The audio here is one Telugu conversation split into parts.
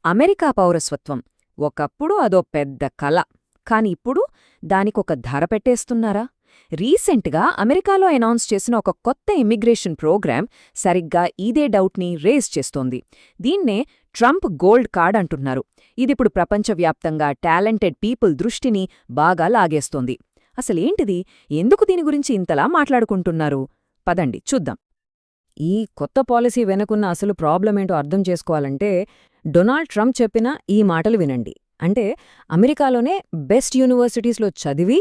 అమెరికా పౌరసత్వం ఒకప్పుడు అదో పెద్ద కల, కాని ఇప్పుడు దానికొక ధర పెట్టేస్తున్నారా? రీసెంట్గా అమెరికాలో అనౌన్స్ చేసిన ఒక కొత్త ఇమ్మిగ్రేషన్ ప్రోగ్రాం సరిగ్గా ఇదే డౌట్ని రేజ్ చేస్తోంది. దీన్నే ట్రంప్ గోల్డ్ కార్డ్ అంటున్నారు. ఇదిప్పుడు ప్రపంచవ్యాప్తంగా టాలెంటెడ్ పీపుల్ దృష్టిని బాగా లాగేస్తోంది. అసలేంటిది? ఎందుకు దీని గురించి ఇంతలా మాట్లాడుకుంటున్నారు? పదండి చూద్దాం. ఈ కొత్త పాలసీ వెనుకున్న అసలు ప్రాబ్లమేంటో అర్థం చేసుకోవాలంటే డొనాల్డ్ ట్రంప్ చెప్పిన ఈ మాటలు వినండి. అంటే అమెరికాలోనే బెస్ట్ యూనివర్సిటీస్లో చదివి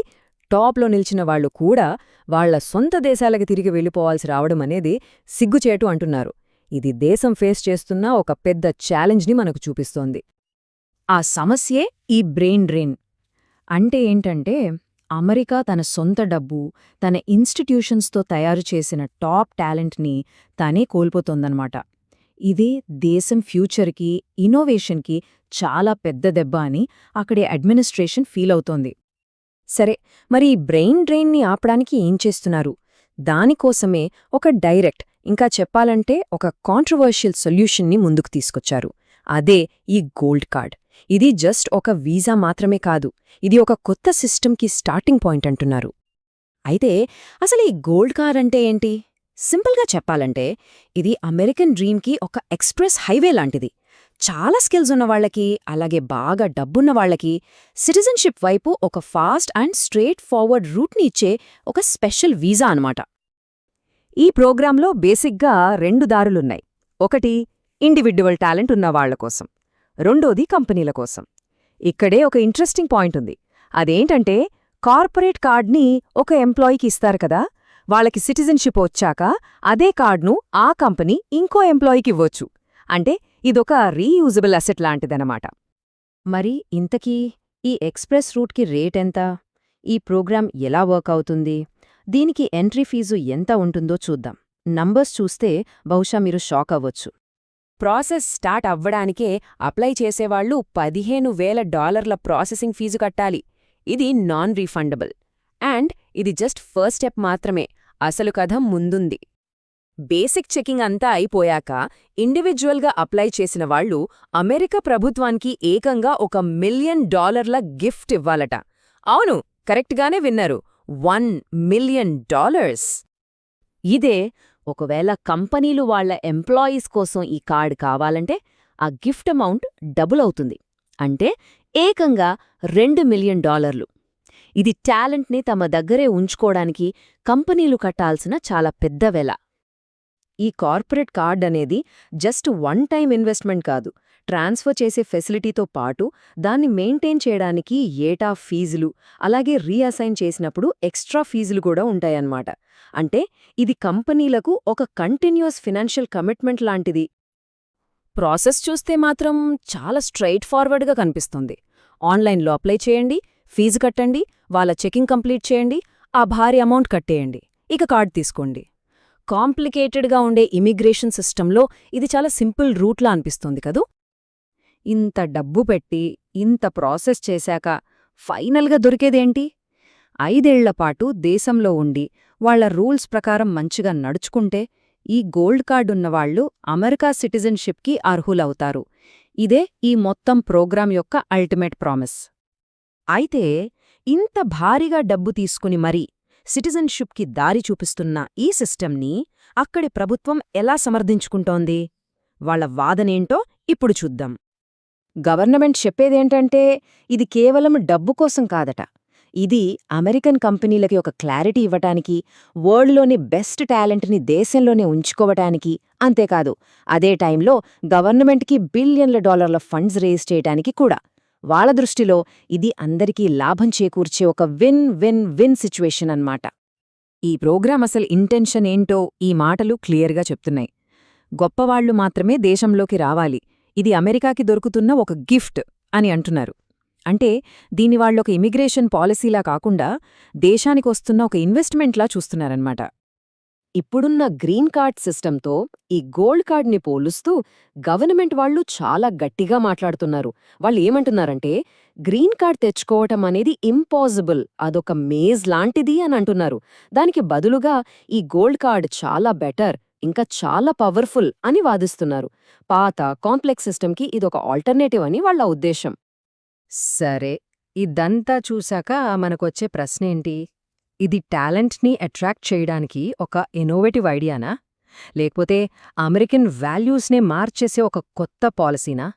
టాప్లో నిలిచిన వాళ్లు కూడా వాళ్ల సొంత దేశాలకి తిరిగి వెళ్ళిపోవాల్సి రావడమనేది సిగ్గుచేటు అంటున్నారు. ఇది దేశం ఫేస్ చేస్తున్న ఒక పెద్ద ఛాలెంజ్ని మనకు చూపిస్తోంది. ఆ సమస్యే ఈ బ్రెయిన్ డ్రెయిన్. అంటే ఏంటంటే అమెరికా తన సొంత డబ్బు, తన ఇన్స్టిట్యూషన్స్తో తయారు చేసిన టాప్ టాలెంట్ని తానే కోల్పోతోందన్నమాట. ఇదే దేశం ఫ్యూచర్కి, ఇన్నోవేషన్కి చాలా పెద్ద దెబ్బ అని అక్కడి అడ్మినిస్ట్రేషన్ ఫీల్ అవుతోంది. సరే, మరి ఈ బ్రెయిన్ డ్రెయిన్ని ఆపడానికి ఏం చేస్తున్నారు? దానికోసమే ఒక డైరెక్ట్, ఇంకా చెప్పాలంటే ఒక కాంట్రవర్షియల్ సొల్యూషన్ని ముందుకు తీసుకొచ్చారు. అదే ఈ గోల్డ్ కార్డ్. ఇది జస్ట్ ఒక వీసా మాత్రమే కాదు, ఇది ఒక కొత్త సిస్టమ్కి స్టార్టింగ్ పాయింట్ అంటున్నారు. అయితే అసలు ఈ గోల్డ్ కార్డ్ అంటే ఏంటి? సింపుల్గా చెప్పాలంటే ఇది అమెరికన్ డ్రీమ్కి ఒక ఎక్స్ప్రెస్ హైవే లాంటిది. చాలా స్కిల్స్ ఉన్నవాళ్లకి, అలాగే బాగా డబ్బున్న వాళ్లకి సిటిజన్షిప్ వైపు ఒక ఫాస్ట్ అండ్ స్ట్రేట్ ఫార్వర్డ్ రూట్ని ఇచ్చే ఒక స్పెషల్ వీసా అన్నమాట. ఈ ప్రోగ్రాంలో బేసిక్గా 2 దారులున్నాయి. ఒకటి ఇండివిడ్యువల్ టాలెంట్ ఉన్న వాళ్ల కోసం, రెండోది కంపెనీల కోసం. ఇక్కడే ఒక ఇంట్రెస్టింగ్ పాయింట్ ఉంది. అదేంటంటే కార్పొరేట్ కార్డ్ని ఒక ఎంప్లాయీకి ఇస్తారు కదా, వాళ్ళకి సిటిజన్షిప్ వచ్చాక అదే కార్డ్ను ఆ కంపెనీ ఇంకో ఎంప్లాయీకి ఇవ్వొచ్చు. అంటే ఇదొక రీయూజబుల్ అసెట్ లాంటిదనమాట. మరి ఇంతకీ ఈ ఎక్స్ప్రెస్ రూట్కి రేట్ ఎంత? ఈ ప్రోగ్రాం ఎలా వర్క్ అవుతుంది? దీనికి ఎంట్రీ ఫీజు ఎంత ఉంటుందో చూద్దాం. నంబర్స్ చూస్తే బహుశా మీరు షాక్ అవ్వచ్చు. ప్రాసెస్ స్టార్ట్ అవ్వడానికే అప్లై చేసేవాళ్లు $15,000 ప్రాసెసింగ్ ఫీజు కట్టాలి. ఇది నాన్ రీఫండబుల్. అండ్ ఇది జస్ట్ ఫస్ట్ స్టెప్ మాత్రమే. అసలు కథ ముందుంది. బేసిక్ చెకింగ్ అంతా అయిపోయాక ఇండివిడ్యువల్గా అప్లై చేసిన వాళ్లు అమెరికా ప్రభుత్వానికి ఏకంగా $1 మిలియన్ గిఫ్ట్ ఇవ్వాలట. అవును, కరెక్ట్గానే విన్నారు, $1 మిలియన్. ఇదే ఒకవేళ కంపెనీలు వాళ్ల ఎంప్లాయీస్ కోసం ఈ కార్డ్ కావాలంటే ఆ గిఫ్ట్ అమౌంట్ డబుల్ అవుతుంది. అంటే ఏకంగా $2 మిలియన్. ఇది టాలెంట్ని తమ దగ్గరే ఉంచుకోవడానికి కంపెనీలు కట్టాల్సిన చాలా పెద్ద వెల. ఈ కార్పొరేట్ కార్డ్ అనేది జస్ట్ వన్ టైం ఇన్వెస్ట్మెంట్ కాదు, ట్రాన్స్ఫర్ చేసే ఫెసిలిటీతో పాటు దాన్ని మెయింటైన్ చేయడానికి ఏటా ఫీజులు, అలాగే రీఅసైన్ చేసినప్పుడు ఎక్స్ట్రా ఫీజులు కూడా ఉంటాయన్నమాట. అంటే ఇది కంపెనీలకు ఒక కంటిన్యూస్ ఫినాన్షియల్ కమిట్మెంట్ లాంటిది. ప్రాసెస్ చూస్తే మాత్రం చాలా స్ట్రైట్ ఫార్వర్డ్గా కనిపిస్తుంది. ఆన్లైన్లో అప్లై చేయండి, ఫీజు కట్టండి, వాళ్ళ చెకింగ్ కంప్లీట్ చేయండి, ఆ భారీ అమౌంట్ కట్టేయండి, ఇక కార్డ్ తీసుకోండి. కాంప్లికేటెడ్గా ఉండే ఇమిగ్రేషన్ సిస్టంలో ఇది చాలా సింపుల్ రూట్లా అనిపిస్తుంది కదూ. ఇంత డబ్బు పెట్టి ఇంత ప్రాసెస్ చేశాక ఫైనల్గా దొరికేదేంటి? 5 ఏళ్లపాటు దేశంలో ఉండి వాళ్ల రూల్స్ ప్రకారం మంచిగా నడుచుకుంటే ఈ గోల్డ్ కార్డున్నవాళ్లు అమెరికా సిటిజన్షిప్కి అర్హులవుతారు. ఇదే ఈ మొత్తం ప్రోగ్రాం యొక్క అల్టిమేట్ ప్రామిస్. అయితే ఇంత భారీగా డబ్బు తీసుకుని మరీ సిటిజన్షిప్కి దారి చూపిస్తున్న ఈ సిస్టమ్ని అక్కడి ప్రభుత్వం ఎలా సమర్థించుకుంటోంది? వాళ్ల వాదనేంటో ఇప్పుడు చూద్దాం. గవర్నమెంట్ చెప్పేదేంటంటే ఇది కేవలం డబ్బు కోసం కాదట, ఇది అమెరికన్ కంపెనీలకి ఒక క్లారిటీ ఇవ్వటానికి, వరల్డ్లోని బెస్ట్ టాలెంట్ని దేశంలోనే ఉంచుకోవటానికి, అంతేకాదు అదే టైంలో గవర్నమెంట్కి $బిలియన్ల ఫండ్స్ రేజ్ చేయటానికి కూడా. వాళ్ల దృష్టిలో ఇది అందరికీ లాభం చేకూర్చే ఒక విన్ విన్ విన్ సిచ్యువేషన్ అన్నమాట. ఈ ప్రోగ్రాం అసలు ఇంటెన్షన్ ఏంటో ఈ మాటలు క్లియర్గా చెప్తున్నాయి. గొప్పవాళ్లు మాత్రమే దేశంలోకి రావాలి, ఇది అమెరికాకి దొరుకుతున్న ఒక గిఫ్ట్ అని అంటున్నారు. అంటే దీన్ని వాళ్ళొక ఇమిగ్రేషన్ పాలసీలా కాకుండా దేశానికొస్తున్న ఒక ఇన్వెస్ట్మెంట్లా చూస్తున్నారన్నమాట. ఇప్పుడున్న గ్రీన్ కార్డ్ సిస్టంతో ఈ గోల్డ్ కార్డ్ని పోలుస్తూ గవర్నమెంట్ వాళ్లు చాలా గట్టిగా మాట్లాడుతున్నారు. వాళ్ళు ఏమంటున్నారంటే గ్రీన్ కార్డ్ తెచ్చుకోవటం అనేది ఇంపాసిబుల్, అదొక మేజ్ లాంటిది అని అంటున్నారు. దానికి బదులుగా ఈ గోల్డ్ కార్డ్ చాలా బెటర్, ఇంకా చాలా పవర్ఫుల్ అని వాదిస్తున్నారు. పాత కాంప్లెక్స్ సిస్టమ్కి ఇదొక ఆల్టర్నేటివ్ అని వాళ్ళ ఉద్దేశం. సరే, ఇదంతా చూశాక మనకొచ్చే ప్రశ్నేంటి? ఇది టాలెంట్ని అట్రాక్ట్ చేయడానికి ఒక ఇన్నోవేటివ్ ఐడియానా? లేకపోతే అమెరికన్ వాల్యూస్నే మార్చేసే ఒక కొత్త పాలసీనా?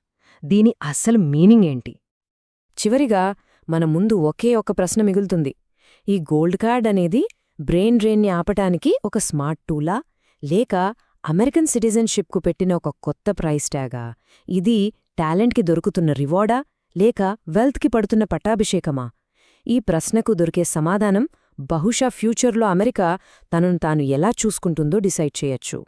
దీని అసలు మీనింగ్ ఏంటి? చివరిగా మన ముందు ఒకే ఒక ప్రశ్న మిగులుతుంది. ఈ గోల్డ్ కార్డ్ అనేది బ్రెయిన్ డ్రెయిన్ని ఆపటానికి ఒక స్మార్ట్ టూలా, లేక అమెరికన్ సిటిజన్షిప్కు పెట్టిన ఒక కొత్త ప్రైస్ ట్యాగా? ఇది టాలెంట్కి దొరుకుతున్న రివార్డా, లేక వెల్త్కి పడుతున్న పట్టాభిషేకమా? ఈ ప్రశ్నకు దొరికే సమాధానం బహుశా ఫ్యూచర్లో అమెరికా తనను తాను ఎలా చూసుకుంటుందో డిసైడ్ చేయొచ్చు.